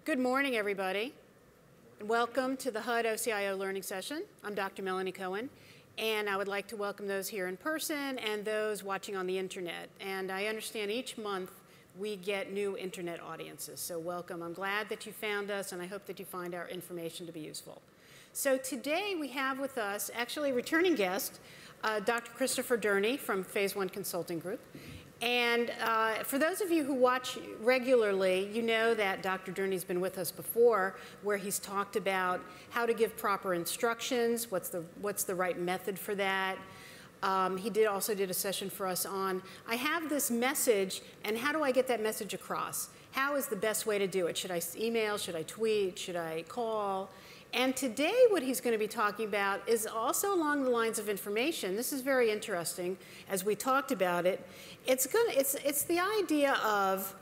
Good morning, everybody. Welcome to the HUD OCIO Learning Session. I'm Dr. Melanie Cohen, and I would like to welcome those here in person and those watching on the internet. And I understand each month we get new internet audiences, so welcome. I'm glad that you found us, and I hope that you find our information to be useful. So today we have with us, actually a returning guest, Dr. Christopher Durney from Phase One Consulting Group. And for those of you who watch regularly, you know that Dr. Durney's been with us before, where he's talked about how to give proper instructions, what's the right method for that. He also did a session for us on, I have this message, and how do I get that message across? How is the best way to do it? Should I email? Should I tweet? Should I call? And today what he's going to be talking about is also along the lines of information. This is very interesting as we talked about it. It's the idea of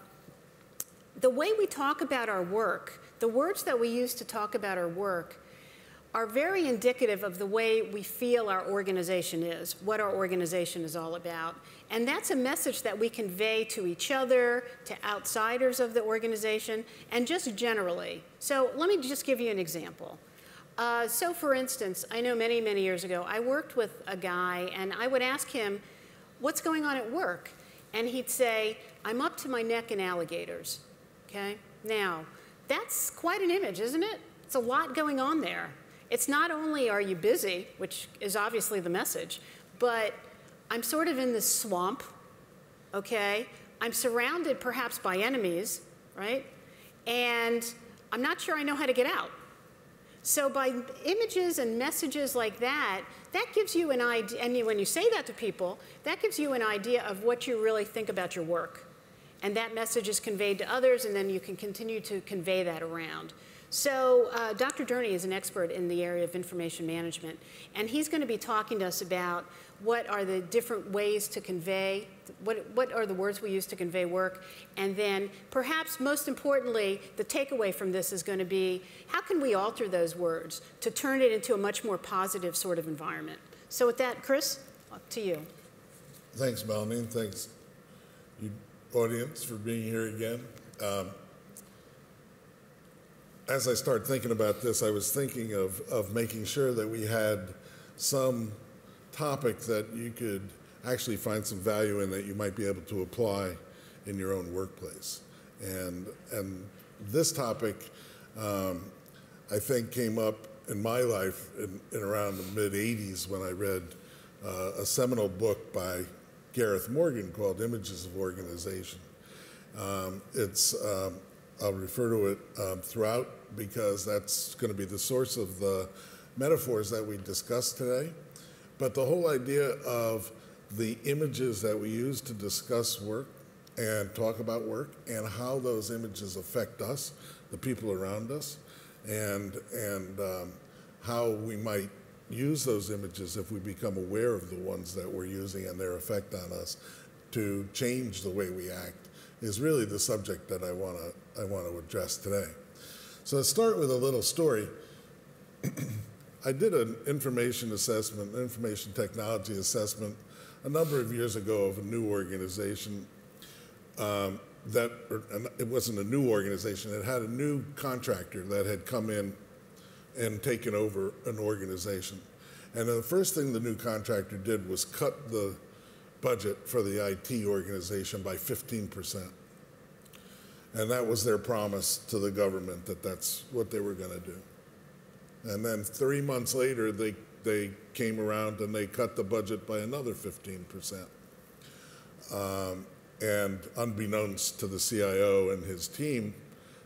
the way we talk about our work, the words that we use to talk about our work are very indicative of the way we feel our organization is, what our organization is all about. And that's a message that we convey to each other, to outsiders of the organization, and just generally. So let me just give you an example. So for instance, I know many, many years ago, I worked with a guy, and I would ask him, what's going on at work? And he'd say, I'm up to my neck in alligators, okay? Now, that's quite an image, isn't it? It's a lot going on there. It's not only are you busy, which is obviously the message, but I'm sort of in this swamp, okay? I'm surrounded perhaps by enemies, right? And I'm not sure I know how to get out. So by images and messages like that, that gives you an idea, and when you say that to people, that gives you an idea of what you really think about your work. And that message is conveyed to others, and then you can continue to convey that around. So Dr. Durney is an expert in the area of information management, and he's going to be talking to us about what are the different ways to convey, what are the words we use to convey work, and then perhaps most importantly, the takeaway from this is going to be how can we alter those words to turn it into a much more positive sort of environment. So with that, Chris, up to you. Thanks, Melanie, and thanks, you audience, for being here again. As I started thinking about this, I was thinking of making sure that we had some topic that you could actually find some value in that you might be able to apply in your own workplace. And this topic, I think, came up in my life in around the mid-'80s when I read a seminal book by Gareth Morgan called Images of Organization. I'll refer to it throughout because that's going to be the source of the metaphors that we discussed today. But the whole idea of the images that we use to discuss work and talk about work and how those images affect us, the people around us, and how we might use those images if we become aware of the ones that we're using and their effect on us to change the way we act is really the subject that I want to address today. So let's start with a little story. I did an information assessment, information technology assessment a number of years ago of a new organization it wasn't a new organization, it had a new contractor that had come in and taken over an organization. And the first thing the new contractor did was cut the budget for the IT organization by 15%. And that was their promise to the government that that's what they were going to do. And then 3 months later, they came around and they cut the budget by another 15%. And unbeknownst to the CIO and his team,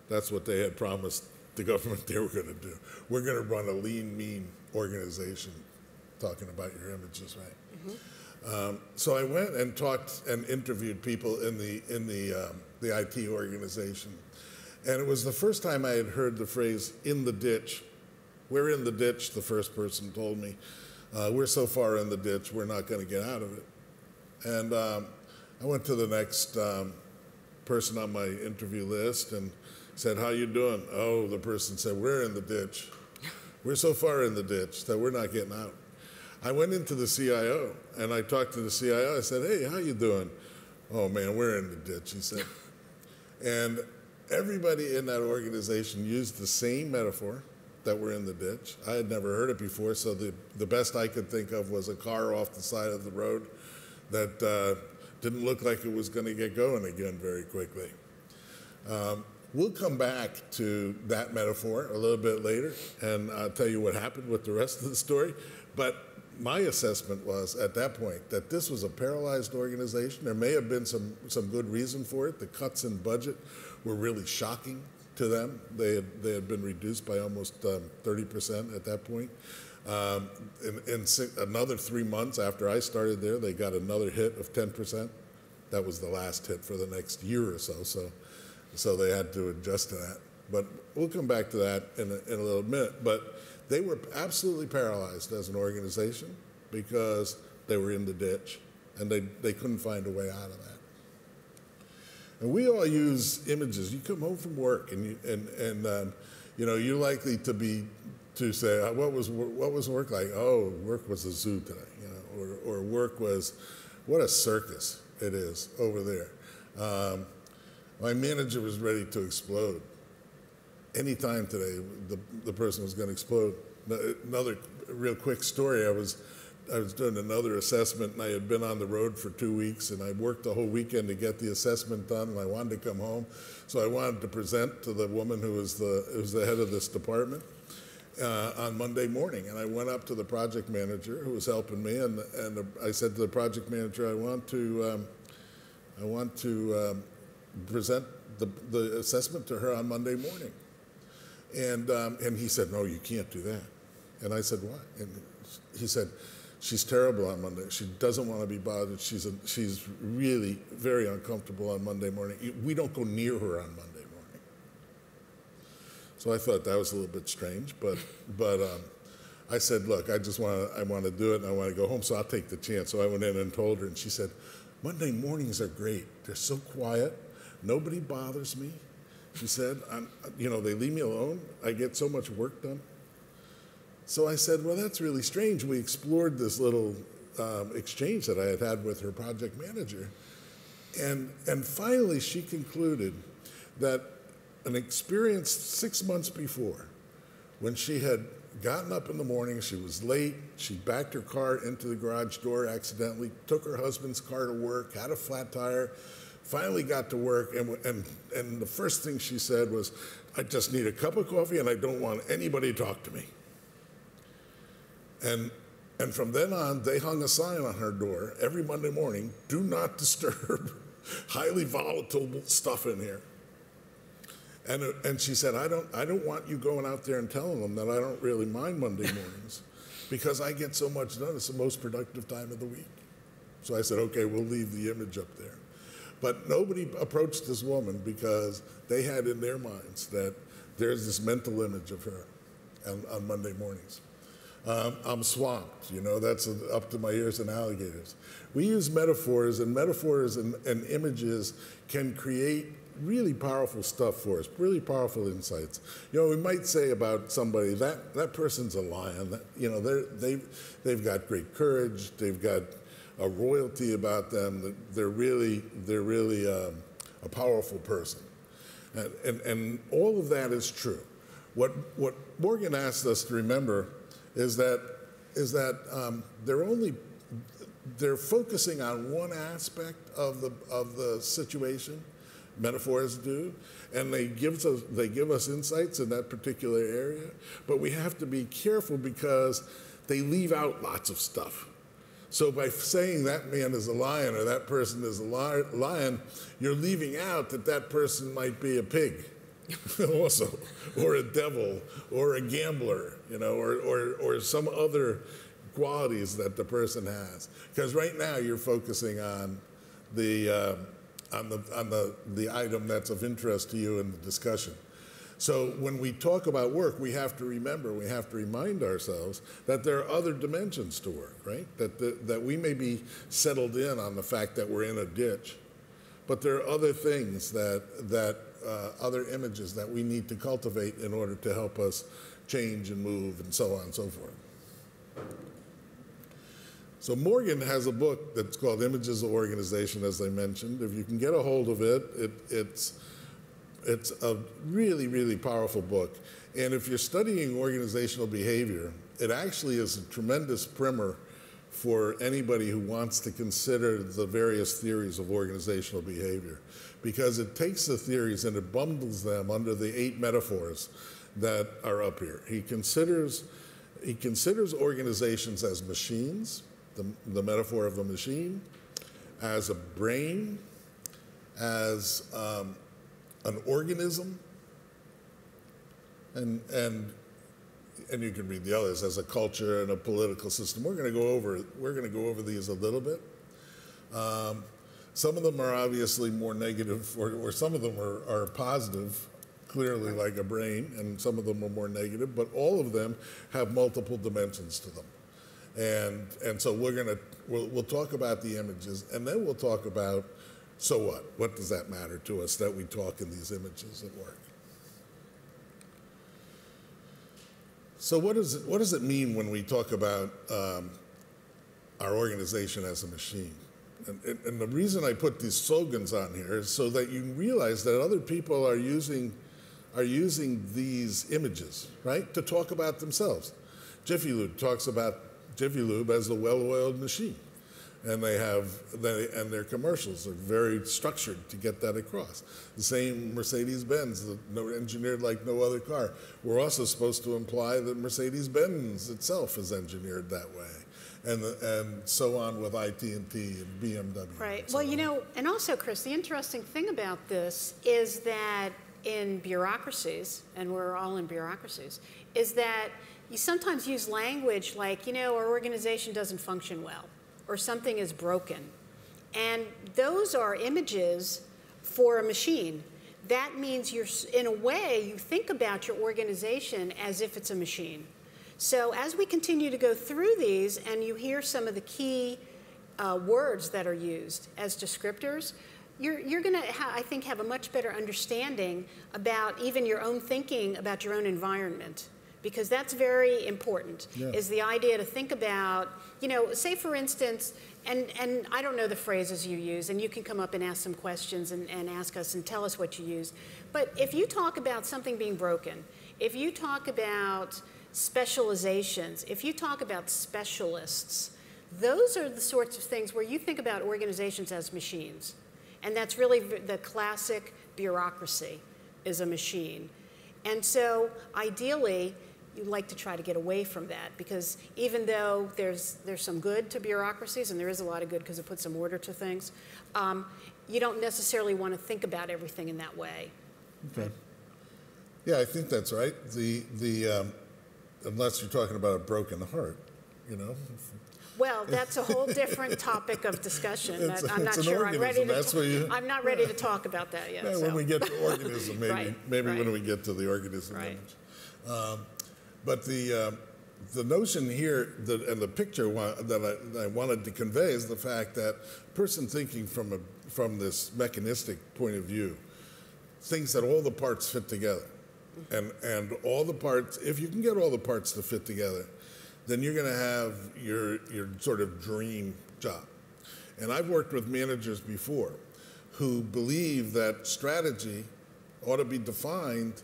that's what they had promised the government they were going to do. We're going to run a lean, mean organization, talking about your images, right? Mm-hmm. So I went and talked and interviewed people in the IT organization. And it was the first time I had heard the phrase, in the ditch. We're in the ditch, the first person told me. We're so far in the ditch, we're not going to get out of it. And I went to the next person on my interview list and said, how you doing? Oh, the person said, we're in the ditch. We're so far in the ditch that we're not getting out. I went into the CIO and I talked to the CIO. I said, hey, how you doing? Oh man, we're in the ditch, he said. And everybody in that organization used the same metaphor, that were in the ditch. I had never heard it before, so the best I could think of was a car off the side of the road that didn't look like it was going to get going again very quickly. We'll come back to that metaphor a little bit later, and I'll tell you what happened with the rest of the story. But my assessment was, at that point, that this was a paralyzed organization. There may have been some good reason for it. The cuts in budget were really shocking to them. They had been reduced by almost 30% at that point. In another 3 months after I started there, they got another hit of 10%. That was the last hit for the next year or so. So they had to adjust to that. But we'll come back to that in a little minute. But they were absolutely paralyzed as an organization because they were in the ditch and they couldn't find a way out of that. And we all use images. You come home from work and you're likely to say, what was work like? Oh, work was a zoo today, or work was, what a circus it is over there. My manager was ready to explode. Anytime today, the person was going to explode. Another real quick story, I was doing another assessment, and I had been on the road for 2 weeks, and I worked the whole weekend to get the assessment done, and I wanted to come home. So I wanted to present to the woman who was the head of this department on Monday morning. And I went up to the project manager who was helping me, and I said to the project manager, I want to present the assessment to her on Monday morning. And he said, no, you can't do that. And I said, why? And he said, she's terrible on Monday. She doesn't want to be bothered. She's really very uncomfortable on Monday morning. We don't go near her on Monday morning. So I thought that was a little bit strange, but I said, look, I want to do it, and I want to go home, so I'll take the chance. So I went in and told her, and she said, Monday mornings are great. They're so quiet. Nobody bothers me. She said, they leave me alone. I get so much work done. So I said, well, that's really strange. We explored this little exchange that I had with her project manager. And finally, she concluded that an experience 6 months before, when she had gotten up in the morning, she was late, she backed her car into the garage door accidentally, took her husband's car to work, had a flat tire, finally got to work, and the first thing she said was, I just need a cup of coffee and I don't want anybody to talk to me. And from then on, they hung a sign on her door every Monday morning, do not disturb, highly volatile stuff in here. And she said, I don't want you going out there and telling them that I don't really mind Monday mornings because I get so much done. It's the most productive time of the week. So I said, okay, we'll leave the image up there. But nobody approached this woman because they had in their minds that there's this mental image of her on Monday mornings. I'm swamped, that's up to my ears in alligators. We use metaphors, and metaphors and images can create really powerful stuff for us, really powerful insights. We might say about somebody, that person's a lion. They've got great courage. They've got a royalty about them. They're really a powerful person. And all of that is true. What Morgan asked us to remember is that they're focusing on one aspect of the situation. Metaphors do, and they give us insights in that particular area. But we have to be careful because they leave out lots of stuff. So by saying that man is a lion or that person is a lion, you're leaving out that person might be a pig also, or a devil, or a gambler, or some other qualities that the person has. Because right now you're focusing on the item that's of interest to you in the discussion. So when we talk about work, we have to remind ourselves that there are other dimensions to work, right? That we may be settled in on the fact that we're in a ditch, but there are other things other images that we need to cultivate in order to help us change and move and so on and so forth. So Morgan has a book that's called Images of Organization, as I mentioned. If you can get a hold of it, It's a really, really powerful book. And if you're studying organizational behavior, it actually is a tremendous primer for anybody who wants to consider the various theories of organizational behavior, because it takes the theories and it bundles them under the 8 metaphors that are up here. He considers organizations as machines, the metaphor of a machine, as a brain, as an organism, and you can read the others, as a culture and a political system. We're going to go over these a little bit. Some of them are obviously more negative, or some of them are positive, clearly like a brain, and some of them are more negative, but all of them have multiple dimensions to them. And so we'll talk about the images, and then we'll talk about, so what? What does that matter to us that we talk in these images at work? So what does it mean when we talk about our organization as a machine? And the reason I put these slogans on here is so that you realize that other people are using these images, right, to talk about themselves. Jiffy Lube talks about Jiffy Lube as the well-oiled machine, and their commercials are very structured to get that across. The same Mercedes-Benz, engineered like no other car. We're also supposed to imply that Mercedes-Benz itself is engineered that way, and so on with IT&T and BMW. Right. Well, you know, and also, Chris, the interesting thing about this is that in bureaucracies, and we're all in bureaucracies, is that you sometimes use language like, you know, our organization doesn't function well, or something is broken. And those are images for a machine. That means you're, in a way, you think about your organization as if it's a machine. So as we continue to go through these and you hear some of the key words that are used as descriptors, you're going to, I think, have a much better understanding about even your own thinking about your own environment. Because that's very important, is the idea to think about, you know, say for instance, and I don't know the phrases you use, and you can come up and ask some questions and ask us and tell us what you use. But if you talk about something being broken, if you talk about specializations, if you talk about specialists, those are the sorts of things where you think about organizations as machines. And that's really the classic bureaucracy is a machine. And so ideally, you'd like to try to get away from that, because even though there's some good to bureaucracies, and there is a lot of good because it puts some order to things, you don't necessarily want to think about everything in that way. Okay. Yeah, I think that's right. Unless you're talking about a broken heart, you know. Well, that's a whole different topic of discussion. I'm not an sure organism. I'm ready to. That's where I'm not ready to talk about that yet. Yeah, so. when we get to organism, maybe Right, maybe right. when we get to the organism Right. image. But the notion here and the picture that I wanted to convey is the fact that a person thinking from this mechanistic point of view thinks that all the parts fit together, and all the parts. If you can get all the parts to fit together, then you're going to have your sort of dream job. And I've worked with managers before who believe that strategy ought to be defined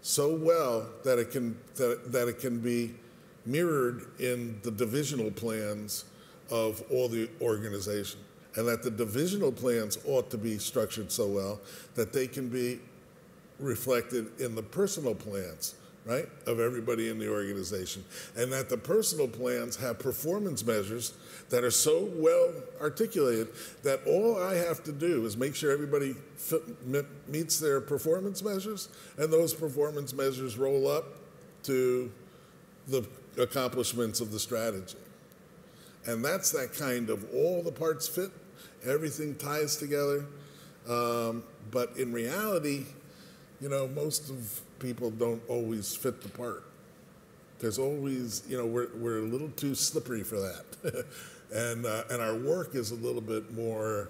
so well that it can be mirrored in the divisional plans of all the organization, and that the divisional plans ought to be structured so well that they can be reflected in the personal plans, right, of everybody in the organization, and that the personal plans have performance measures that are so well articulated that all I have to do is make sure everybody meets their performance measures, and those performance measures roll up to the accomplishments of the strategy. And that's that kind of all the parts fit, everything ties together, but in reality, you know, most of people don't always fit the part. There's always, you know, we're a little too slippery for that. And our work is a little bit more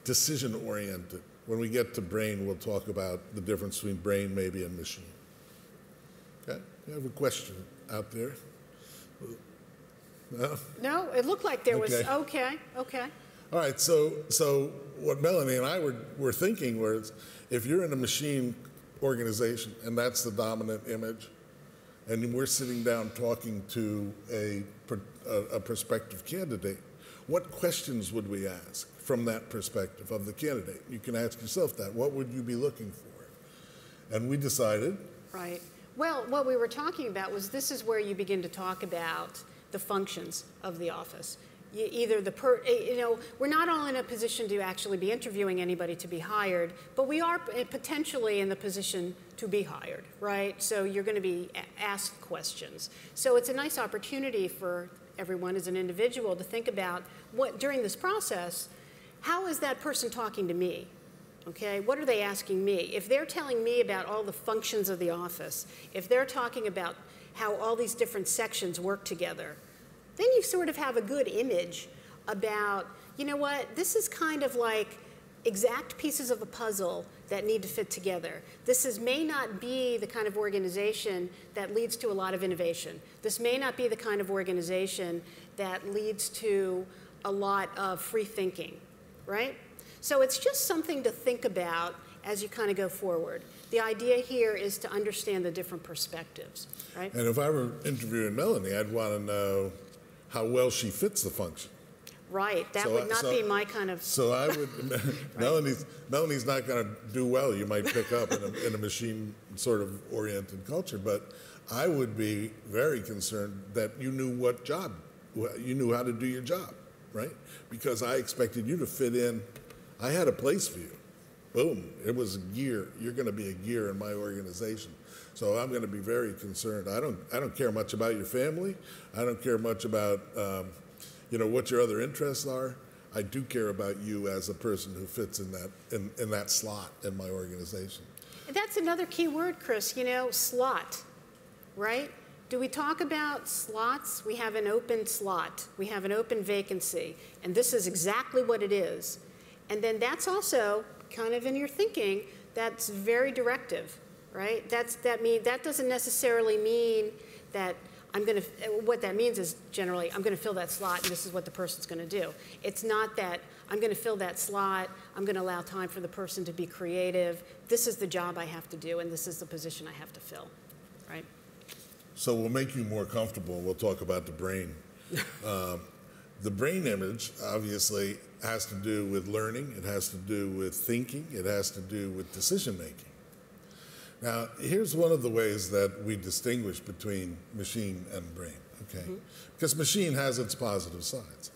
decision-oriented. When we get to brain, we'll talk about the difference between brain, maybe, and machine. Okay? You have a question out there? No? No, it looked like there was, Okay. okay. All right, so what Melanie and I were thinking was, if you're in a machine organization and that's the dominant image, and we're sitting down talking to a prospective candidate, what questions would we ask from that perspective of the candidate? You can ask yourself that. What would you be looking for? And we decided. Right. Well, what we were talking about was this is where you begin to talk about the functions of the office. We're not all in a position to actually be interviewing anybody to be hired, but we are potentially in the position to be hired, right? So you're going to be asked questions. So it's a nice opportunity for everyone as an individual to think about what, during this process, how is that person talking to me? Okay, what are they asking me? If they're telling me about all the functions of the office, if they're talking about how all these different sections work together, then you sort of have a good image about, you know what, this is kind of like exact pieces of a puzzle that need to fit together. This may not be the kind of organization that leads to a lot of innovation. This may not be the kind of organization that leads to a lot of free thinking, right? So it's just something to think about as you kind of go forward. The idea here is to understand the different perspectives, right? And if I were interviewing Melanie, I'd want to know how well she fits the function. Right, that would not be my kind of... So I would, right. Melanie's not going to do well, you might pick up in a machine sort of oriented culture, but I would be very concerned that you knew you knew how to do your job, right? Because I expected you to fit in. I had a place for you. Boom, it was a gear. You're going to be a gear in my organization. So I'm going to be very concerned. I don't care much about your family. I don't care much about what your other interests are. I do care about you as a person who fits in that slot in my organization. That's another key word, Chris. Slot, right? Do we talk about slots? We have an open slot. We have an open vacancy, and this is exactly what it is. And then that's also kind of in your thinking. That's very directive. Right? That doesn't necessarily mean that what that means is generally, I'm going to fill that slot and this is what the person's going to do. It's not that I'm going to fill that slot, I'm going to allow time for the person to be creative. This is the job I have to do and this is the position I have to fill, right? So we'll make you more comfortable. We'll talk about the brain. The brain image, obviously, has to do with learning. It has to do with thinking. It has to do with decision making. Now, here's one of the ways that we distinguish between machine and brain, okay? Mm-hmm. Because machine has its positive sides.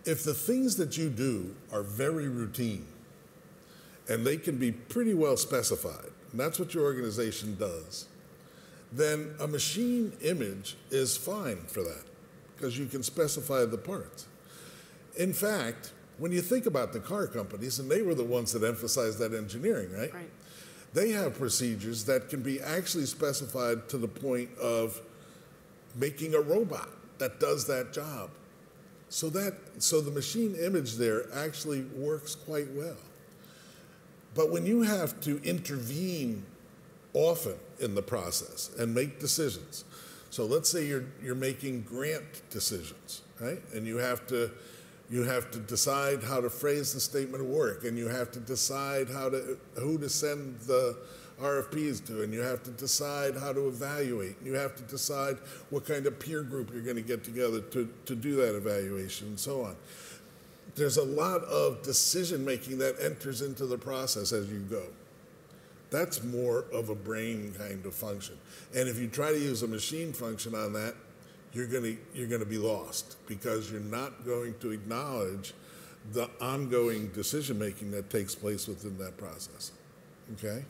If the things that you do are very routine, and they can be pretty well specified, and that's what your organization does, then a machine image is fine for that, because you can specify the parts. In fact, when you think about the car companies, and they were the ones that emphasized that engineering, right? Right. They have procedures that can be actually specified to the point of making a robot that does that job. So the machine image there actually works quite well. But when you have to intervene often in the process and make decisions, so let's say you're making grant decisions, right? And you have to decide how to phrase the statement of work, and you have to decide who to send the RFPs to, and you have to decide how to evaluate, and you have to decide what kind of peer group you're going to get together to do that evaluation, and so on. There's a lot of decision making that enters into the process as you go. That's more of a brain kind of function. And if you try to use a machine function on that, you're going to be lost, because you're not going to acknowledge the ongoing decision making that takes place within that process. Okay?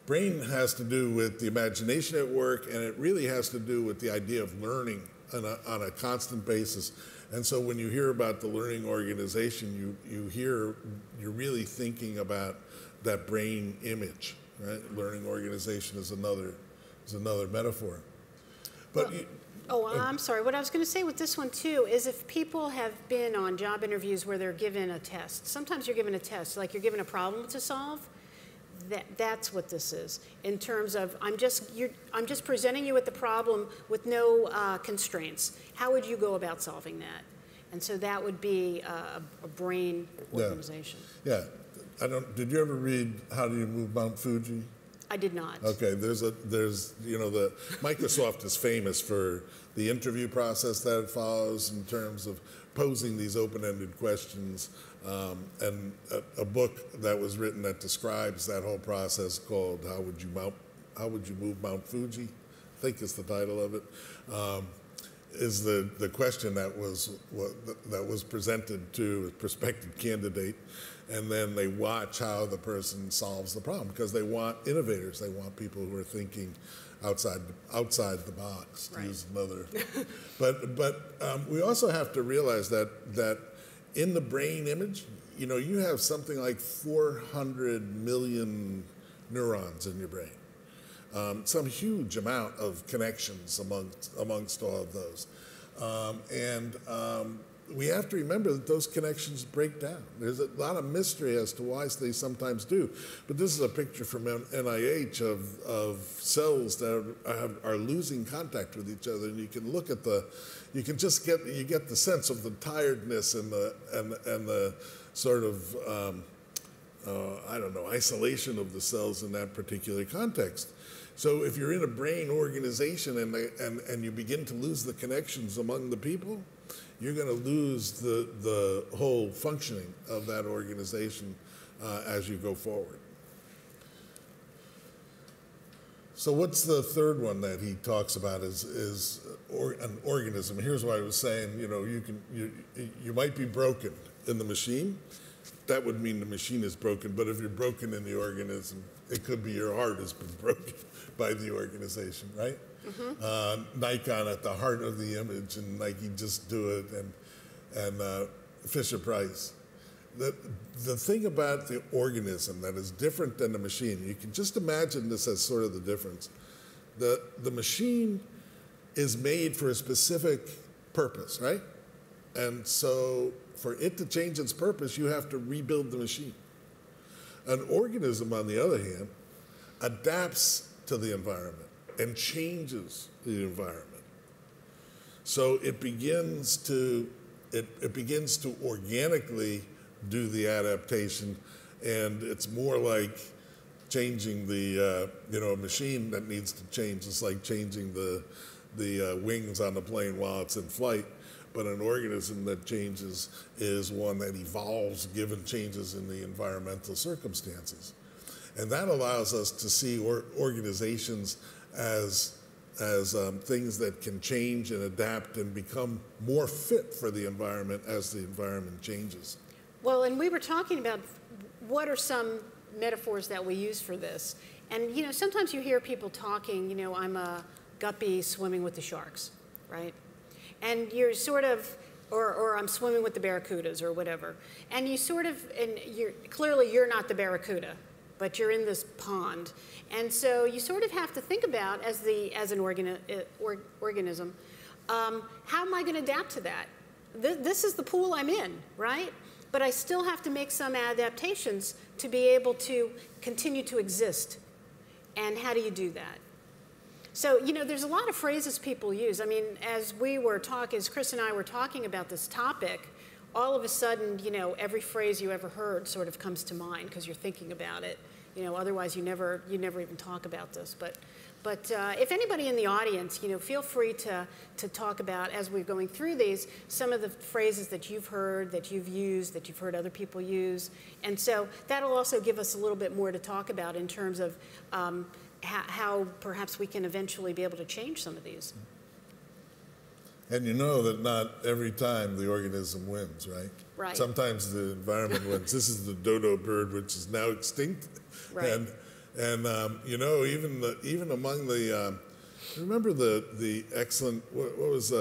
Brain has to do with the imagination at work, and it really has to do with the idea of learning on a constant basis. And so when you hear about the learning organization, you're really thinking about that brain image, right? Learning organization is another metaphor. But I'm sorry. What I was going to say with this one, too, is if people have been on job interviews where they're given a test, sometimes you're given a test, like you're given a problem to solve, that's what this is. In terms of, I'm just presenting you with the problem with no constraints. How would you go about solving that? And so that would be a brain organization. Yeah. Did you ever read How Do You Move Mount Fuji? I did not. Okay, there's the Microsoft is famous for the interview process that it follows in terms of posing these open-ended questions, and a book that was written that describes that whole process called How Would You Move Mount Fuji? I think is the title of it. Is the question that was presented to a prospective candidate, and then they watch how the person solves the problem, because they want innovators. They want people who are thinking outside the box, to use another. But we also have to realize that in the brain image, you have something like 400 million neurons in your brain. Some huge amount of connections amongst all of those. We have to remember that those connections break down. There's a lot of mystery as to why they sometimes do. But this is a picture from NIH of cells that are losing contact with each other, and you can look at you get the sense of the tiredness and the sort of isolation of the cells in that particular context. So if you're in a brain organization and you begin to lose the connections among the people, you're going to lose the whole functioning of that organization as you go forward. So what's the third one that he talks about is an organism? Here's what I was saying. You might be broken in the machine. That would mean the machine is broken. But if you're broken in the organism, it could be your heart has been broken by the organization, right? Mm-hmm. Nikon at the heart of the image, and Nike Just Do It, and Fisher Price. The thing about the organism that is different than the machine, you can just imagine this as sort of the difference. The machine is made for a specific purpose, right? And so for it to change its purpose, you have to rebuild the machine. An organism, on the other hand, adapts to the environment and changes the environment. So it begins to organically do the adaptation, and it's more like changing the a machine that needs to change. It's like changing the wings on the plane while it's in flight. But an organism that changes is one that evolves given changes in the environmental circumstances. And that allows us to see organizations as things that can change and adapt and become more fit for the environment as the environment changes. Well, and we were talking about what are some metaphors that we use for this. And, sometimes you hear people talking, I'm a guppy swimming with the sharks, right? And you're sort of, or I'm swimming with the barracudas or whatever. And clearly you're not the barracuda, but you're in this pond. And so you sort of have to think about, as an organism, how am I going to adapt to that? This is the pool I'm in, right? But I still have to make some adaptations to be able to continue to exist. And how do you do that? So, there's a lot of phrases people use. I mean, as Chris and I were talking about this topic, all of a sudden, every phrase you ever heard sort of comes to mind because you're thinking about it. Otherwise you never even talk about this. But if anybody in the audience, feel free to talk about, as we're going through these, some of the phrases that you've heard, that you've used, that you've heard other people use. And so that'll also give us a little bit more to talk about in terms of how perhaps we can eventually be able to change some of these. And you know that not every time the organism wins, right? Right. Sometimes the environment wins. This is the dodo bird, which is now extinct. Right. And even among the, remember the excellent, what was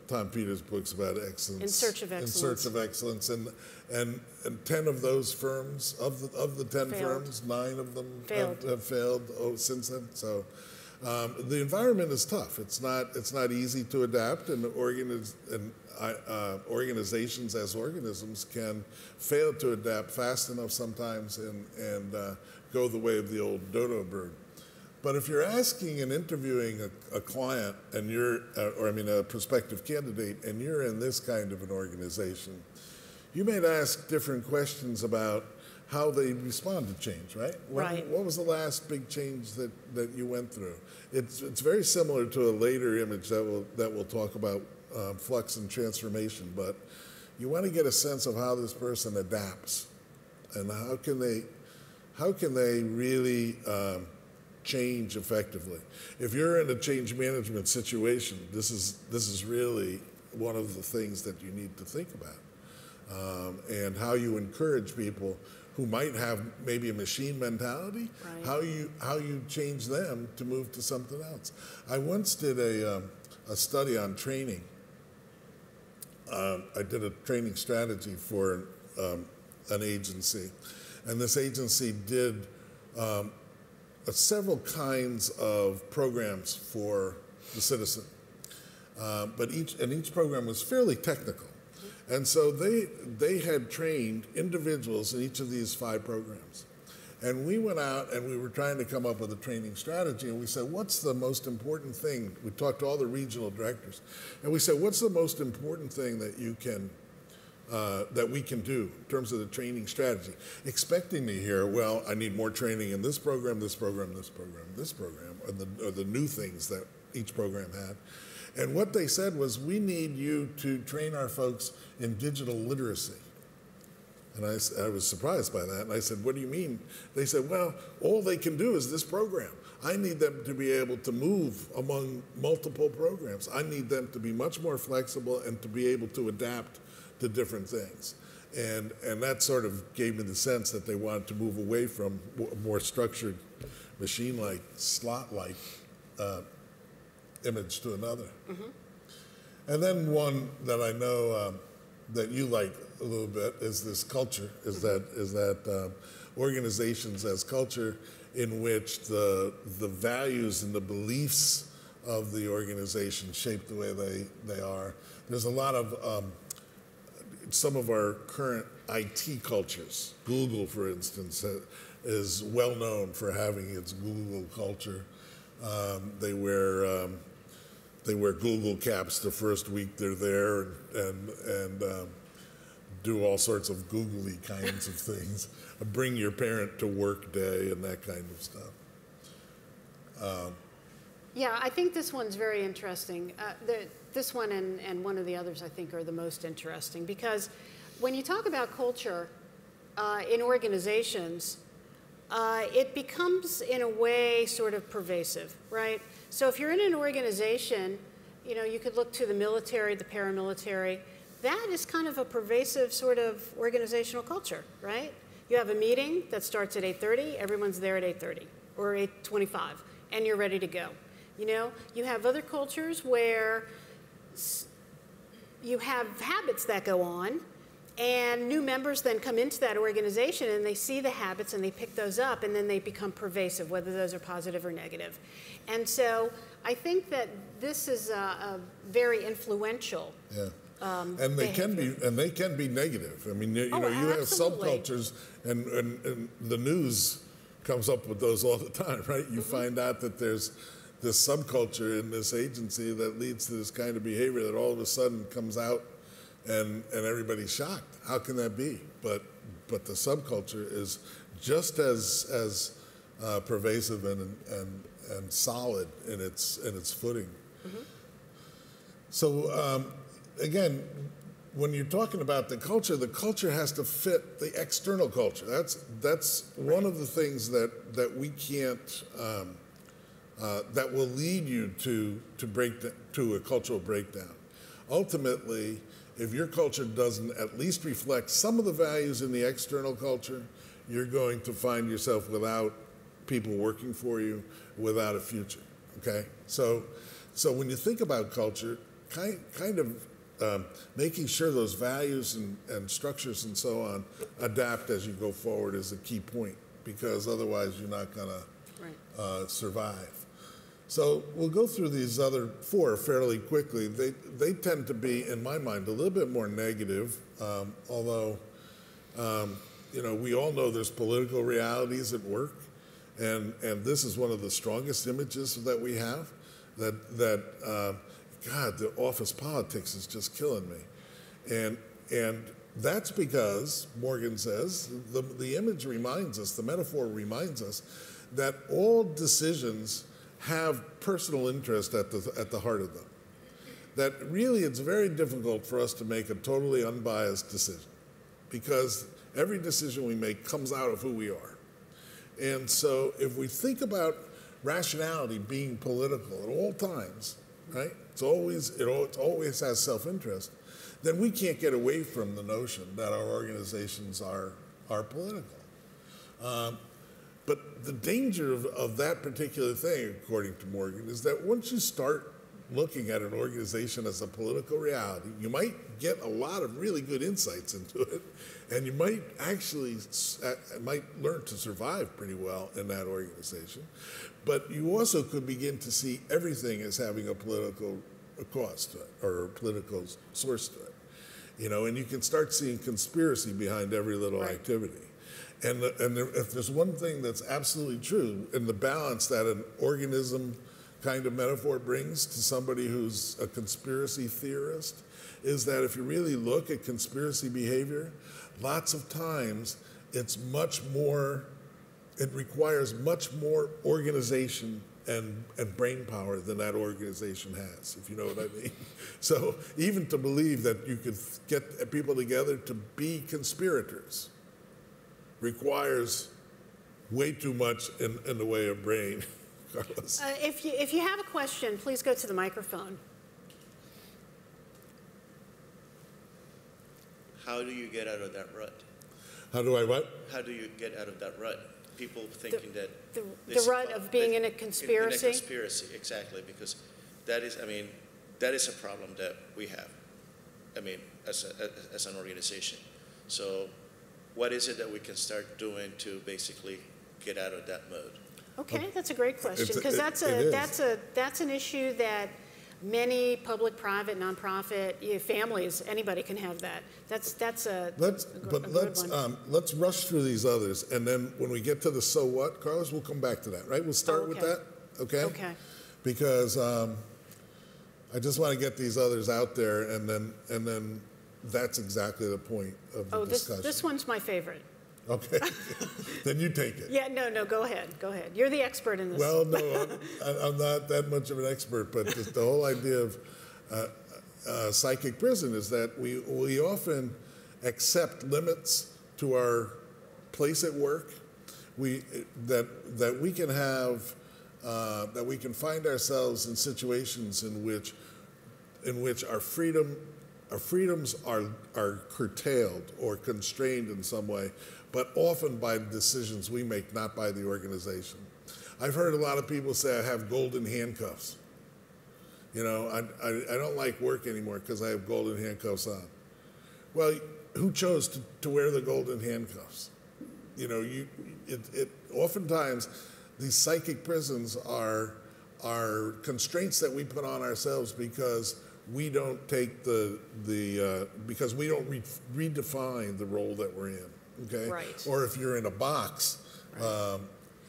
Tom Peters' books about excellence? In Search of Excellence. In Search of Excellence. And 10 of those firms, of the 10 firms, 9 of them have failed since then. So the environment is tough. It's not easy to adapt, and organizations as organisms can fail to adapt fast enough sometimes and go the way of the old dodo bird. But if you're asking and interviewing a client and you're, or I mean a prospective candidate, and you're in this kind of an organization, you may ask different questions about how they respond to change, right? Right. What was the last big change that you went through? It's very similar to a later image that we'll talk about flux and transformation, but you want to get a sense of how this person adapts and how can they really change effectively. If you're in a change management situation, this is really one of the things that you need to think about, and how you encourage people who might have maybe a machine mentality, right. how you change them to move to something else. I once did a study on training. I did a training strategy for an agency, and this agency did several kinds of programs for the citizen, but each program was fairly technical. And so they had trained individuals in each of these 5 programs. And we went out and we were trying to come up with a training strategy, and we said, what's the most important thing? We talked to all the regional directors, and we said, what's the most important thing that you can, that we can do in terms of the training strategy? Expecting to hear, well, I need more training in this program, this program, this program, this program, or the new things that each program had. And what they said was, we need you to train our folks in digital literacy. And I was surprised by that. And I said, what do you mean? They said, well, all they can do is this program. I need them to be able to move among multiple programs. I need them to be much more flexible and to be able to adapt to different things. And that sort of gave me the sense that they wanted to move away from a more structured, machine-like, slot-like image to another. Mm-hmm. And then one that I know that you like a little bit is this culture, is that organizations as culture in which the values and the beliefs of the organization shape the way they are. There's a lot of, some of our current IT cultures, Google, for instance, is well known for having its Google culture. They wear Google caps the first week they're there, and do all sorts of googly kinds of things. Bring your parent to work day and that kind of stuff. Yeah, I think this one's very interesting. This one and one of the others, I think, are the most interesting, because when you talk about culture in organizations, it becomes, in a way, sort of pervasive, right? So if you're in an organization, you know, you could look to the military, the paramilitary. That is kind of a pervasive sort of organizational culture, right? You have a meeting that starts at 8:30, everyone's there at 8:30 or 8:25, and you're ready to go. You know, you have other cultures where you have habits that go on, and new members then come into that organization and they see the habits and they pick those up, and then they become pervasive, whether those are positive or negative. And so I think that this is a very influential. Yeah. And they can be negative. I mean, you know, you have subcultures, and the news comes up with those all the time, right? You find out that there's this subculture in this agency that leads to this kind of behavior that all of a sudden comes out, and everybody's shocked. How can that be? But the subculture is just as pervasive and solid in its footing. Mm-hmm. So again, when you're talking about the culture has to fit the external culture. That's one of the things that we can't that will lead you to a cultural breakdown. Ultimately, if your culture doesn't at least reflect some of the values in the external culture, you're going to find yourself without people working for you, without a future. Okay, so when you think about culture, kind of making sure those values and structures and so on adapt as you go forward is a key point, because otherwise you're not going to survive. So we'll go through these other 4 fairly quickly. They tend to be, in my mind, a little bit more negative, although you know, we all know there's political realities at work, And this is one of the strongest images that we have. God, the office politics is just killing me, and that's because Morgan says the image reminds us, the metaphor reminds us that all decisions have personal interest at the heart of them. That really it's very difficult for us to make a totally unbiased decision because every decision we make comes out of who we are. And so if we think about rationality being political at all times, right? It always has self-interest. Then we can't get away from the notion that our organizations are political. But the danger of that particular thing, according to Morgan, is that once you start looking at an organization as a political reality, you might get a lot of really good insights into it, and you might actually learn to survive pretty well in that organization. But you also could begin to see everything as having a political cost to it, or a political source to it. And you can start seeing conspiracy behind every little activity. And if there's one thing that's absolutely true in the balance that an organism kind of metaphor brings to somebody who's a conspiracy theorist, is that if you really look at conspiracy behavior, lots of times it requires much more organization and brain power than that organization has, if you know what I mean. So even to believe that you could get people together to be conspirators requires way too much in the way of brain. Carlos. If you have a question, please go to the microphone. How do you get out of that rut? How do I what? How do you get out of that rut? People thinking that the rut of being in a conspiracy? In a conspiracy, exactly, because that is a problem that we have, as an organization. So what is it that we can start doing to basically get out of that mode? Okay, that's a great question, because that's an issue that many public, private, nonprofit, families, anybody can have that. That's a good one. Let's rush through these others, and then when we get to the so what, Carlos, we'll come back to that. Right? We'll start with that. Okay. Okay. Because I just want to get these others out there, and then that's exactly the point of the discussion. This one's my favorite. Okay, then you take it. Yeah, no, go ahead. You're the expert in this. Well, no, I'm not that much of an expert, but the whole idea of psychic prison is that we often accept limits to our place at work. That we can have that we can find ourselves in situations in which our freedoms are curtailed or constrained in some way, but often by decisions we make, not by the organization. I've heard a lot of people say I have golden handcuffs. I don't like work anymore because I have golden handcuffs on. Well, who chose to wear the golden handcuffs? Oftentimes these psychic prisons are constraints that we put on ourselves because we don't take because we don't redefine the role that we're in, okay? Right. Or if you're in a box, right.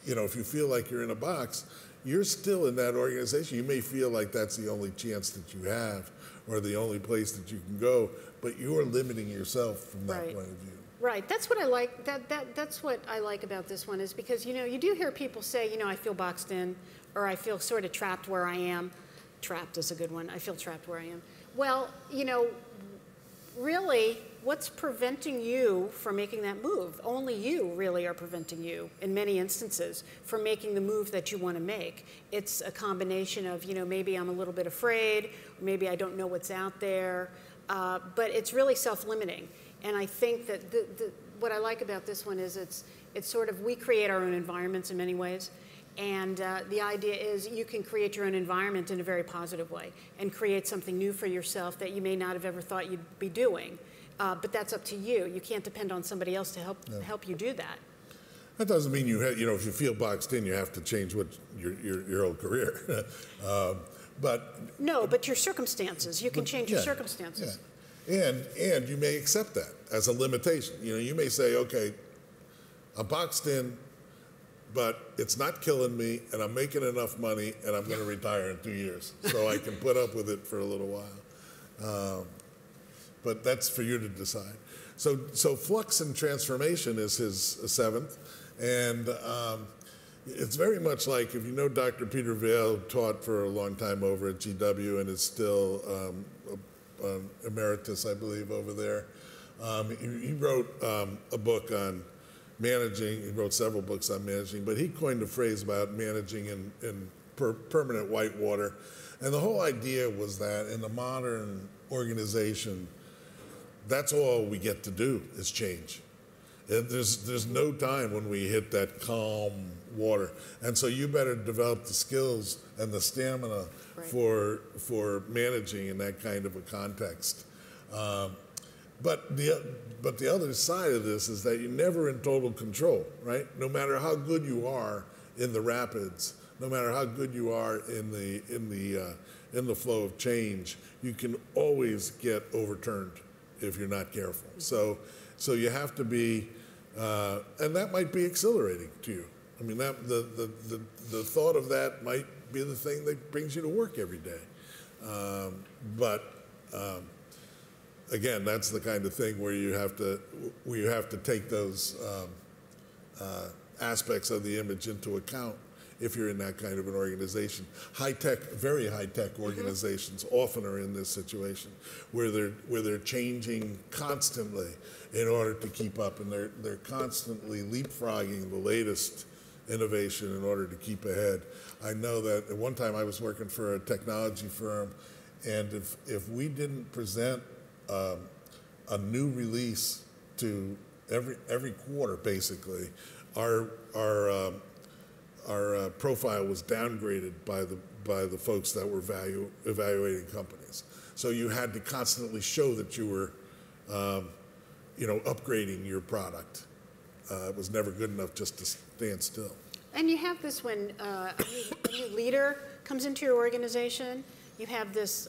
If you feel like you're in a box, you're still in that organization. You may feel like that's the only chance that you have or the only place that you can go, but you're limiting yourself from that point of view. Right. That's what I like. That's what I like about this one is because, you do hear people say, I feel boxed in or I feel sort of trapped where I am. Trapped is a good one. I feel trapped where I am. Well, really, what's preventing you from making that move? Only you really are preventing you, in many instances, from making the move that you want to make. It's a combination of, maybe I'm a little bit afraid, maybe I don't know what's out there, but it's really self-limiting. And I think that what I like about this one is it's sort of, we create our own environments in many ways. And the idea is you can create your own environment in a very positive way and create something new for yourself that you may not have ever thought you'd be doing. But that's up to you. You can't depend on somebody else to help you do that. That doesn't mean if you feel boxed in, you have to change what your whole career. But your circumstances, you can change your circumstances. Yeah. And you may accept that as a limitation. You may say, okay, I'm boxed in. but it's not killing me, and I'm making enough money, and I'm going to retire in 2 years, so I can put up with it for a little while. But that's for you to decide. So flux and transformation is his seventh, and it's very much like, if you know Dr. Peter Vail, taught for a long time over at GW and is still emeritus, I believe, over there. He wrote a book on managing. He wrote several books on managing, but he coined a phrase about managing in permanent whitewater. And the whole idea was that in a modern organization, that's all we get to do is change. There's no time when we hit that calm water. And so you better develop the skills and the stamina for managing in that kind of a context. But the other side of this is that you're never in total control, right? No matter how good you are in the rapids, no matter how good you are in the flow of change, you can always get overturned if you're not careful. So you have to be, and that might be exhilarating to you. I mean, the thought of that might be the thing that brings you to work every day. Again, that's the kind of thing where you have to take those aspects of the image into account if you're in that kind of an organization. High-tech, very high-tech organizations often are in this situation where they're changing constantly in order to keep up, and they're constantly leapfrogging the latest innovation in order to keep ahead. I know that at one time I was working for a technology firm, and if we didn't present a new release to every quarter, basically, our profile was downgraded by the folks that were evaluating companies. So you had to constantly show that you were, upgrading your product. It was never good enough just to stand still. And you have this when a new leader comes into your organization. You have this,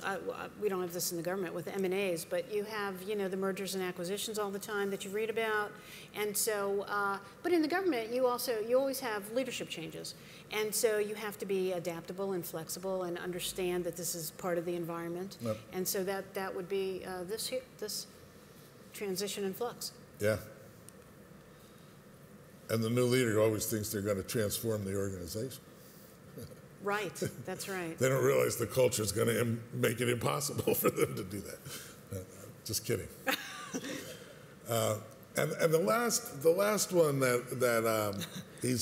we don't have this in the government with M&As, but you have, the mergers and acquisitions all the time that you read about. And so, but in the government, you always have leadership changes. And so you have to be adaptable and flexible and understand that this is part of the environment. Yep. And so that would be this transition and flux. Yeah. And the new leader always thinks they're going to transform the organization. Right, that's right. They don't realize the culture is going to make it impossible for them to do that. Just kidding. And the last one that he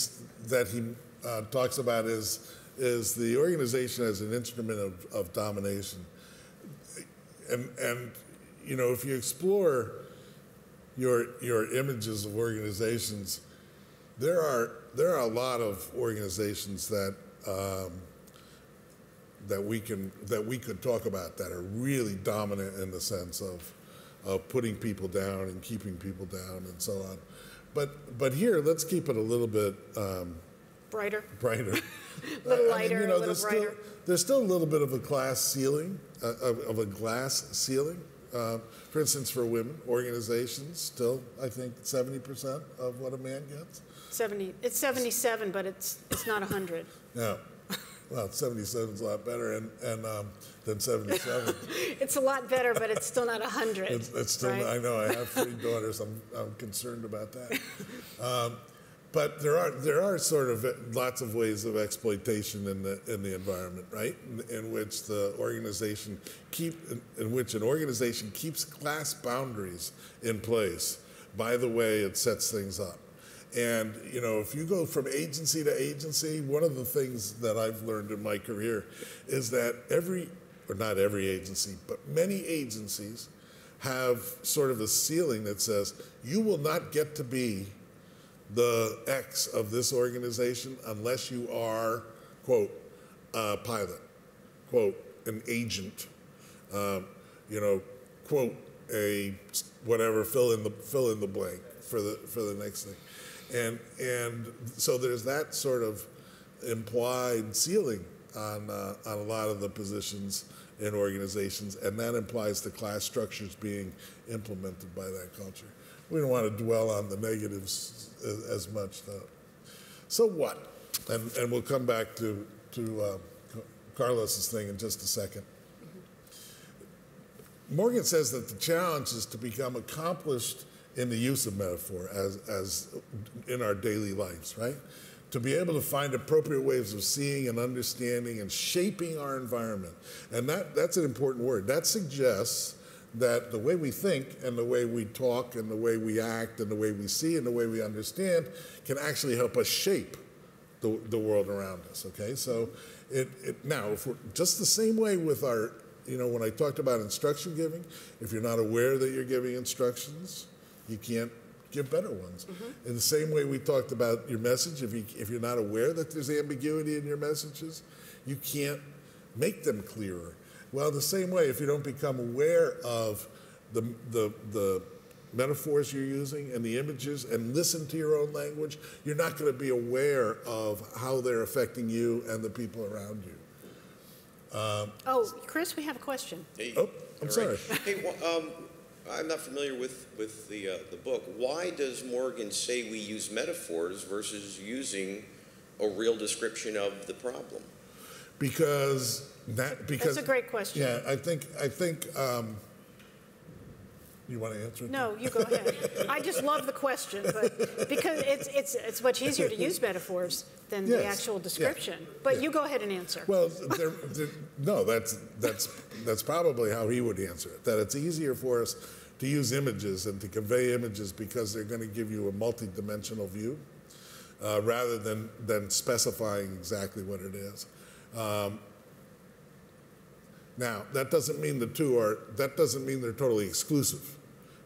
talks about is the organization as an instrument of domination. And if you explore your images of organizations, there are a lot of organizations that we could talk about that are really dominant in the sense of putting people down and keeping people down and so on. But here, let's keep it a little bit brighter, a little lighter, a little brighter. There's still a little bit of a glass ceiling, for instance, for women organizations, still I think 70% of what a man gets. 70. It's 77, but it's not 100. Yeah. Well, 77 is a lot better than 77. It's a lot better, but it's still not 100. It's still. Right? I know. I have 3 daughters. I'm concerned about that. But there are sort of lots of ways of exploitation in the environment, right? In which an organization keeps class boundaries in place by the way it sets things up. And, if you go from agency to agency, one of the things that I've learned in my career is that not every agency, but many agencies have sort of a ceiling that says, you will not get to be the X of this organization unless you are, quote, a pilot, quote, an agent, quote, a whatever, fill in the blank for the next thing. And so there's that sort of implied ceiling on a lot of the positions in organizations, and that implies the class structures being implemented by that culture. We don't want to dwell on the negatives as much, though. So what? And we'll come back to Carlos's thing in just a second. Morgan says that the challenge is to become accomplished in the use of metaphor as in our daily lives, right? To be able to find appropriate ways of seeing and understanding and shaping our environment. And that's an important word. That suggests that the way we think and the way we talk and the way we act and the way we see and the way we understand can actually help us shape the world around us, okay? So now, if we're just the same way with our, when I talked about instruction giving, if you're not aware that you're giving instructions, you can't give better ones. In the same way we talked about your message, if you're not aware that there's ambiguity in your messages, you can't make them clearer. Well, the same way, if you don't become aware of the metaphors you're using and the images and listen to your own language, you're not going to be aware of how they're affecting you and the people around you. Chris, we have a question. Hey, I'm sorry. Hey, I'm not familiar with the book. Why does Morgan say we use metaphors versus using a real description of the problem? Because that's a great question. Yeah, I think. You want to answer it? No, you go ahead. I just love the question, but because it's much easier to use metaphors than the actual description. Yeah. But you go ahead and answer. Well, no, that's probably how he would answer it. That it's easier for us to use images and to convey images because they're going to give you a multi-dimensional view rather than specifying exactly what it is. Now, that doesn't mean they're totally exclusive,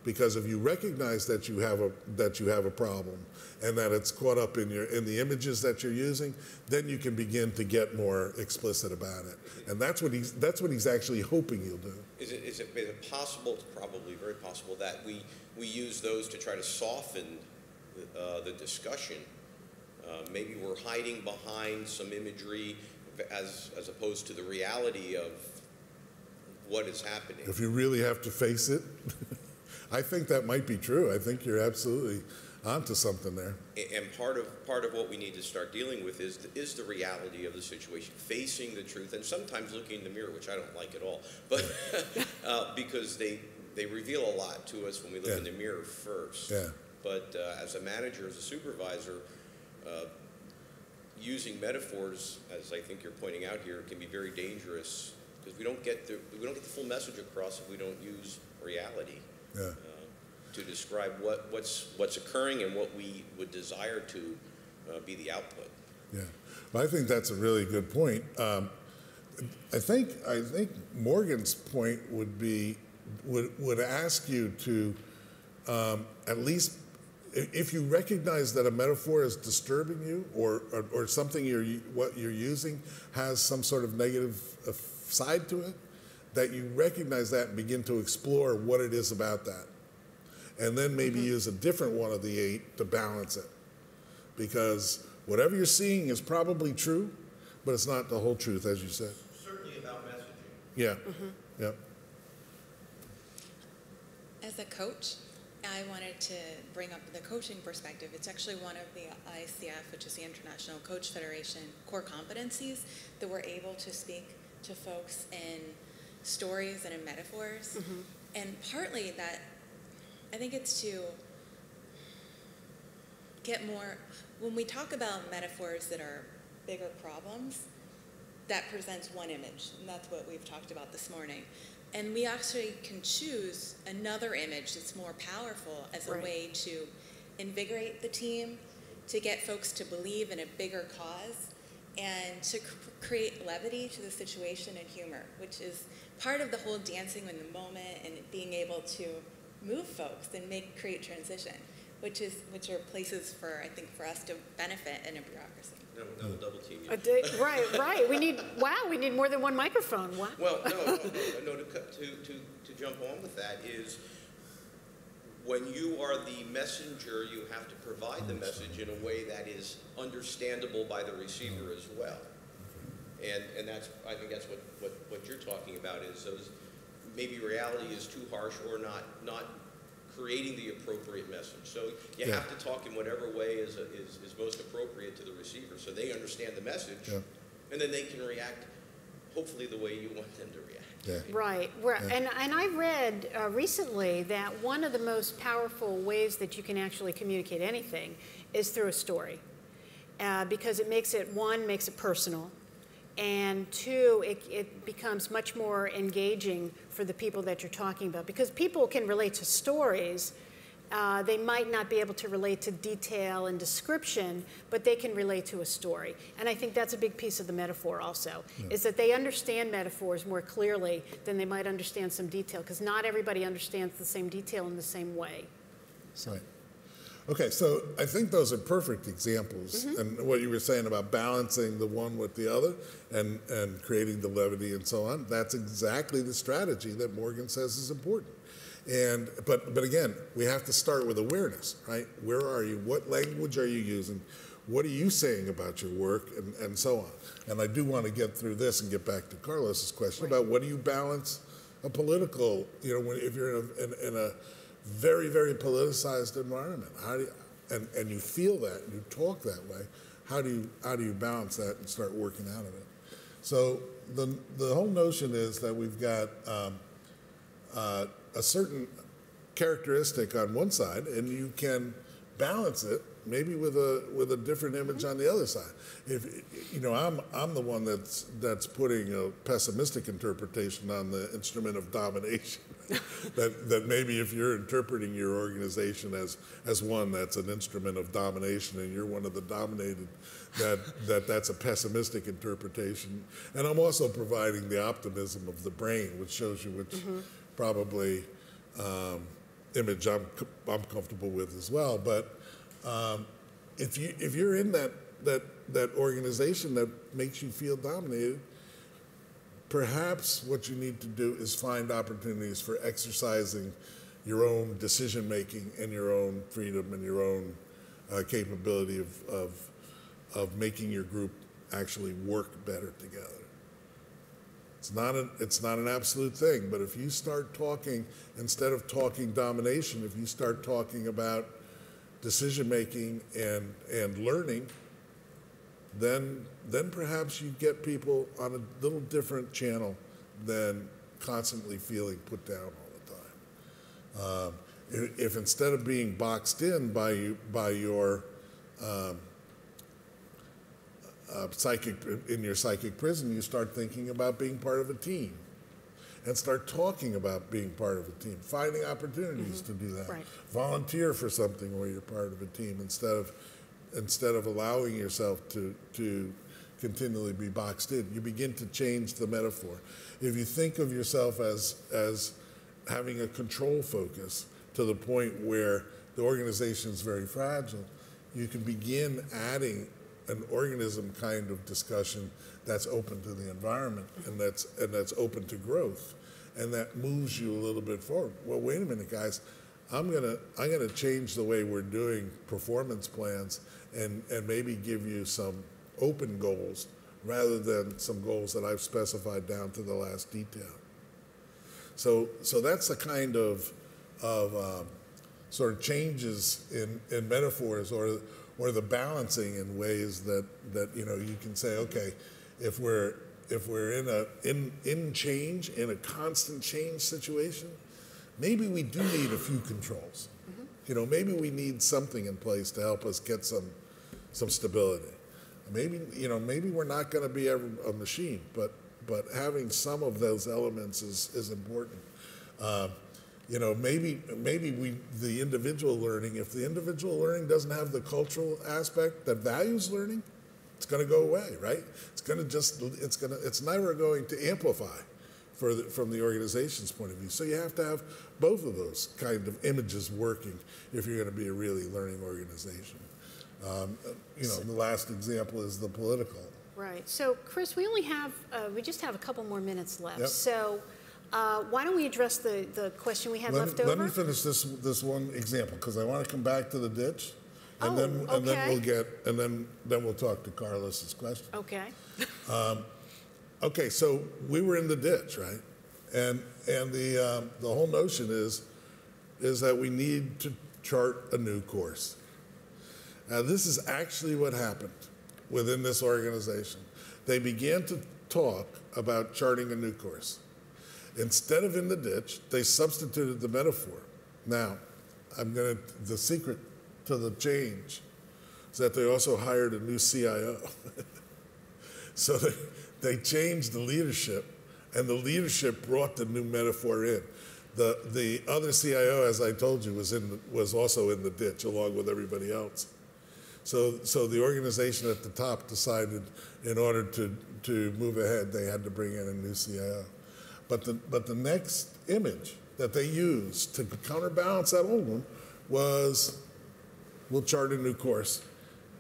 because if you recognize that you have a problem and that it's caught up in the images that you're using, then you can begin to get more explicit about it. And that's what he's actually hoping you'll do. Is it possible? It's probably very possible that we use those to try to soften the discussion. Maybe we're hiding behind some imagery as opposed to the reality of what is happening. If you really have to face it, I think that might be true. I think you're absolutely onto something there. And part of what we need to start dealing with is the reality of the situation, facing the truth, and sometimes looking in the mirror, which I don't like at all, but because they reveal a lot to us when we look in the mirror first. Yeah. But as a manager, as a supervisor, using metaphors, as I think you're pointing out here, can be very dangerous, because we don't get the full message across if we don't use reality to describe what's occurring and what we would desire to be the output. Yeah, well, I think that's a really good point. I think Morgan's point would ask you to at least, if you recognize that a metaphor is disturbing you, or something what you're using has some sort of negative side to it, that you recognize that and begin to explore what it is about that. And then maybe use a different one of the 8 to balance it. Because whatever you're seeing is probably true, but it's not the whole truth, as you said. Certainly about messaging. Yeah, yeah. As a coach, I wanted to bring up the coaching perspective. It's actually one of the ICF, which is the International Coach Federation, core competencies that we're able to speak to folks in stories and in metaphors. And partly that, I think it's to get more, when we talk about metaphors that are bigger problems, that presents one image, and that's what we've talked about this morning. And we actually can choose another image that's more powerful as a way to invigorate the team, to get folks to believe in a bigger cause, and to create levity to the situation and humor, which is part of the whole dancing in the moment and being able to move folks and create transition, which are places for us to benefit in a bureaucracy. No double team. Yeah. Right. We need more than one microphone. Wow. Well, no. To jump on with that is, when you are the messenger, you have to provide the message in a way that is understandable by the receiver as well. And I think that's what you're talking about, is those, maybe reality is too harsh or not creating the appropriate message. So you Yeah. have to talk in whatever way is most appropriate to the receiver, so they understand the message, Yeah. and then they can react, hopefully the way you want them to react. Yeah. Right. And I read recently that one of the most powerful ways that you can actually communicate anything is through a story, because it makes it, one, makes it personal, and two, it becomes much more engaging for the people that you're talking about, because people can relate to stories. They might not be able to relate to detail and description, but they can relate to a story. And I think that's a big piece of the metaphor also, is that they understand metaphors more clearly than they might understand some detail, because not everybody understands the same detail in the same way. Right. Okay, so I think those are perfect examples. And what you were saying about balancing the one with the other and creating the levity and so on, that's exactly the strategy that Morgan says is important. But again, we have to start with awareness, right? Where are you? What language are you using? What are you saying about your work, and so on? And I do want to get through this and get back to Carlos's question about what do you balance a political, if you're in a very, very politicized environment, how do you, and you feel that, and you talk that way, how do you balance that and start working out of it? So the whole notion is that we've got a certain characteristic on one side, and you can balance it maybe with a different image on the other side. If I'm the one that's putting a pessimistic interpretation on the instrument of domination. that maybe if you're interpreting your organization as one that's an instrument of domination, and you're one of the dominated, that's a pessimistic interpretation. And I'm also providing the optimism of the brain, which shows you which probably image I'm comfortable with as well. But if you're in that organization that makes you feel dominated, perhaps what you need to do is find opportunities for exercising your own decision making and your own freedom and your own capability of making your group actually work better together. It's not an absolute thing, but if you start talking, instead of talking domination, if you start talking about decision making and learning, then perhaps you get people on a little different channel than constantly feeling put down all the time. If instead of being boxed in by your in your psychic prison, you start thinking about being part of a team, and start talking about being part of a team, finding opportunities to do that. Right. Volunteer for something where you're part of a team instead of allowing yourself to continually be boxed in. You begin to change the metaphor. If you think of yourself as having a control focus to the point where the organization is very fragile, you can begin adding an organism kind of discussion that's open to the environment and that's open to growth, and that moves you a little bit forward. Well, wait a minute, guys. I'm gonna change the way we're doing performance plans and maybe give you some open goals rather than some goals that I've specified down to the last detail. So that's the kind of sort of changes in metaphors or the balancing in ways that you can say, okay, if we're in change, in a constant change situation, maybe we do need a few controls. Maybe we need something in place to help us get some stability. Maybe we're not going to be a machine, but having some of those elements is important. Maybe the individual learning, if the individual learning doesn't have the cultural aspect that values learning, it's going to go away, right? It's never going to amplify from the organization's point of view. So you have to have both of those kind of images working if you're going to be a really learning organization. The last example is the political. Right. So, Chris, we just have a couple more minutes left. Yep. So, why don't we address the question we have left over? Let me finish this one example, because I want to come back to the ditch, and then we'll talk to Carlos's question. Okay. Okay, so we were in the ditch, right? And the whole notion is is that we need to chart a new course. Now, this is actually what happened within this organization. They began to talk about charting a new course. Instead of in the ditch, they substituted the metaphor. Now, the secret to the change is that they also hired a new CIO. So they changed the leadership, and the leadership brought the new metaphor in. The other CIO, as I told you, was also in the ditch along with everybody else. So the organization at the top decided in order to move ahead, they had to bring in a new CIO. But the next image that they used to counterbalance that old one was, we'll chart a new course.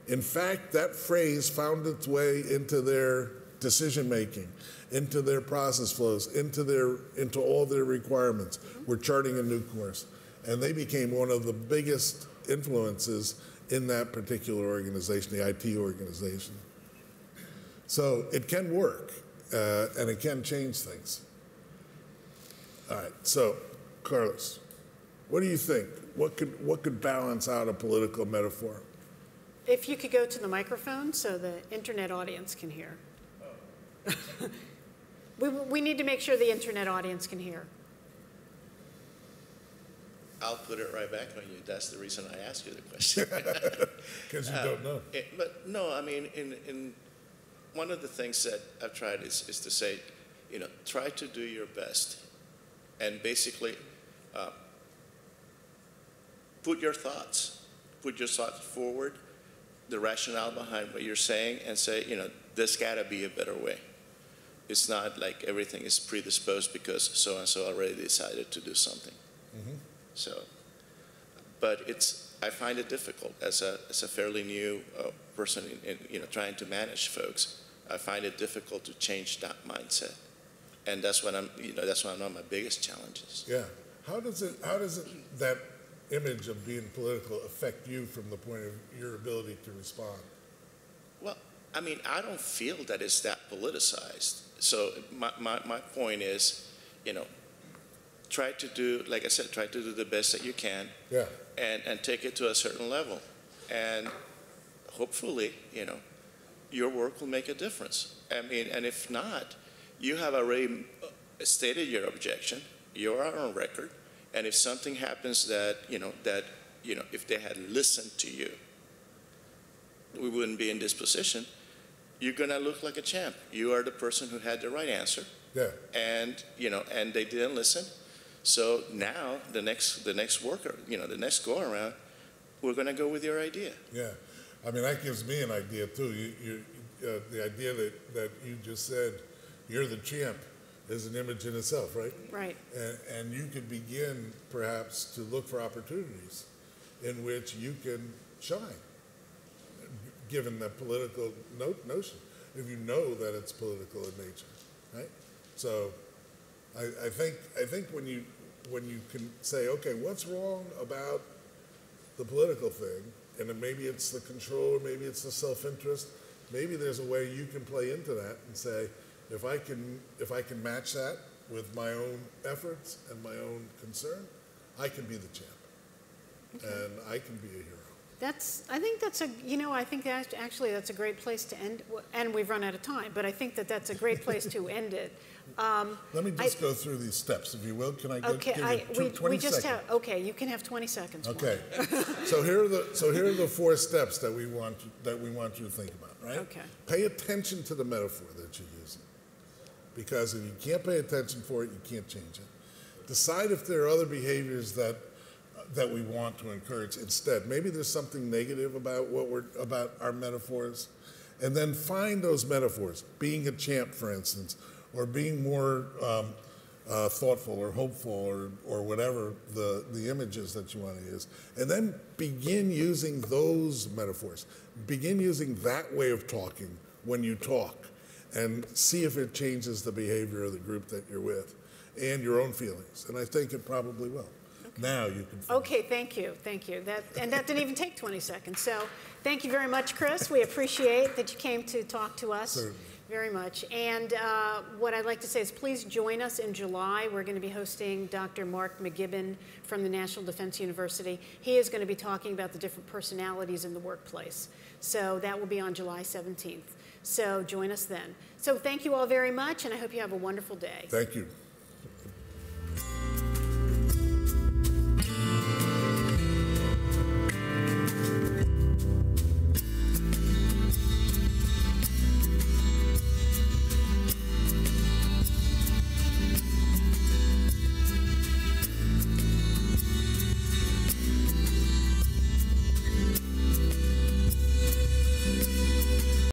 In fact, that phrase found its way into their decision-making, into their process flows, into all their requirements. We're charting a new course. And they became one of the biggest influences in that particular organization, the IT organization. So it can work, and it can change things. All right, so Carlos, what do you think? What could balance out a political metaphor? If you could go to the microphone so the internet audience can hear. We need to make sure the internet audience can hear. I'll put it right back on you. That's the reason I asked you the question. Because you don't know. But no, I mean, in one of the things that I've tried is to say, try to do your best, and basically put your thoughts forward, the rationale behind what you're saying, and say, there's got to be a better way. It's not like everything is predisposed because so-and-so already decided to do something. Mm-hmm. So, but I find it difficult as a fairly new person in trying to manage folks. I find it difficult to change that mindset, and that's what that's one of my biggest challenges. Yeah. How does that image of being political affect you from the point of your ability to respond? Well, I mean, I don't feel that it's that politicized. So my point is, try to do, like I said, try to do the best that you can. Yeah. And take it to a certain level. And hopefully, your work will make a difference. I mean, and if not, you have already stated your objection. You are on record. And if something happens that, if they had listened to you, we wouldn't be in this position. You're going to look like a champ. You are the person who had the right answer. Yeah. And, and they didn't listen. So now the next worker, the next go around, we're going to go with your idea. Yeah. I mean, that gives me an idea too. The idea that you just said, you're the champ, is an image in itself, right? Right. And you could begin perhaps to look for opportunities in which you can shine, given that political notion, if you know that it's political in nature, right? So I think when you can say, okay, what's wrong about the political thing, and then maybe it's the control, or maybe it's the self-interest, maybe there's a way you can play into that and say, if I can match that with my own efforts and my own concern, I can be the champ, and I can be a hero. I think that's a great place to end, and we've run out of time, but I think that's a great place to end it. Let me just go through these steps, if you will. Can I give you 20 seconds? Okay, you can have 20 seconds. Okay. So here are the 4 steps that we want you to think about, right? Okay. Pay attention to the metaphor that you're using, because if you can't pay attention for it, you can't change it. Decide if there are other behaviors that we want to encourage instead. Maybe there's something negative about about our metaphors, and then find those metaphors. Being a champ, for instance, or being more thoughtful or hopeful or whatever the images that you want to use, and then begin using those metaphors. Begin using that way of talking when you talk, and see if it changes the behavior of the group that you're with and your own feelings. And I think it probably will. Now you can finish. Okay, thank you. That didn't even take 20 seconds. So thank you very much, Chris. We appreciate that you came to talk to us. Certainly. very much. And what I'd like to say is please join us in July. We're going to be hosting Dr. Mark McGibbon from the National Defense University. He is going to be talking about the different personalities in the workplace. So that will be on July 17th. So join us then. So thank you all very much, and I hope you have a wonderful day. Thank you.